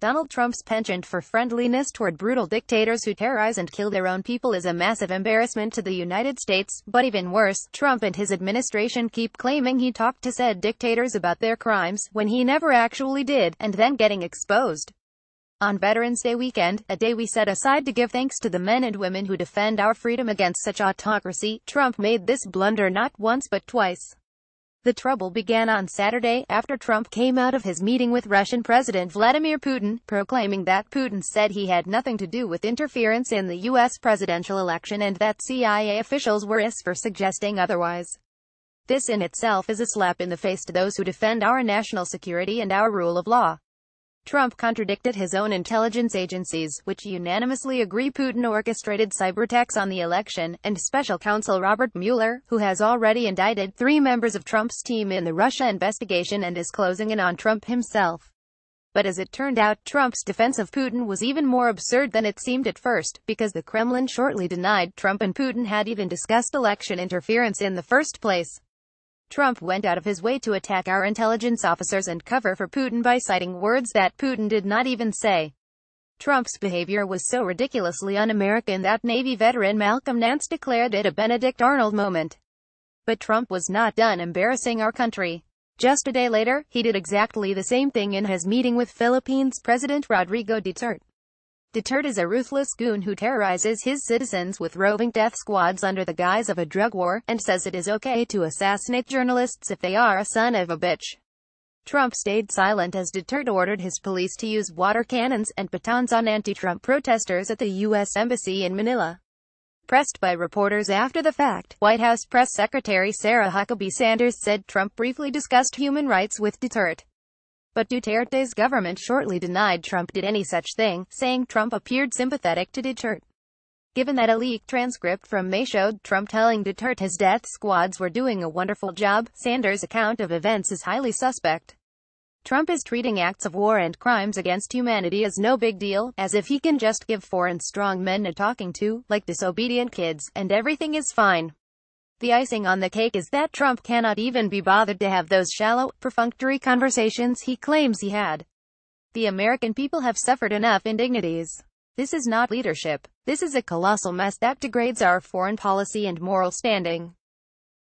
Donald Trump's penchant for friendliness toward brutal dictators who terrorize and kill their own people is a massive embarrassment to the United States, but even worse, Trump and his administration keep claiming he talked to said dictators about their crimes, when he never actually did, and then getting exposed. On Veterans Day weekend, a day we set aside to give thanks to the men and women who defend our freedom against such autocracy, Trump made this blunder not once but twice. The trouble began on Saturday, after Trump came out of his meeting with Russian President Vladimir Putin, proclaiming that Putin said he had nothing to do with interference in the U.S. presidential election and that CIA officials were for suggesting otherwise. This in itself is a slap in the face to those who defend our national security and our rule of law. Trump contradicted his own intelligence agencies, which unanimously agree Putin orchestrated cyberattacks on the election, and special counsel Robert Mueller, who has already indicted 3 members of Trump's team in the Russia investigation and is closing in on Trump himself. But as it turned out, Trump's defense of Putin was even more absurd than it seemed at first, because the Kremlin shortly denied Trump and Putin had even discussed election interference in the first place. Trump went out of his way to attack our intelligence officers and cover for Putin by citing words that Putin did not even say. Trump's behavior was so ridiculously un-American that Navy veteran Malcolm Nance declared it a Benedict Arnold moment. But Trump was not done embarrassing our country. Just a day later, he did exactly the same thing in his meeting with Philippines President Rodrigo Duterte. Duterte is a ruthless goon who terrorizes his citizens with roving death squads under the guise of a drug war, and says it is okay to assassinate journalists if they are a son of a bitch. Trump stayed silent as Duterte ordered his police to use water cannons and batons on anti-Trump protesters at the U.S. Embassy in Manila. Pressed by reporters after the fact, White House Press Secretary Sarah Huckabee Sanders said Trump briefly discussed human rights with Duterte. But Duterte's government shortly denied Trump did any such thing, saying Trump appeared sympathetic to Duterte. Given that a leaked transcript from May showed Trump telling Duterte his death squads were doing a wonderful job, Sanders' account of events is highly suspect. Trump is treating acts of war and crimes against humanity as no big deal, as if he can just give foreign strong men a talking to, like disobedient kids, and everything is fine. The icing on the cake is that Trump cannot even be bothered to have those shallow, perfunctory conversations he claims he had. The American people have suffered enough indignities. This is not leadership. This is a colossal mess that degrades our foreign policy and moral standing.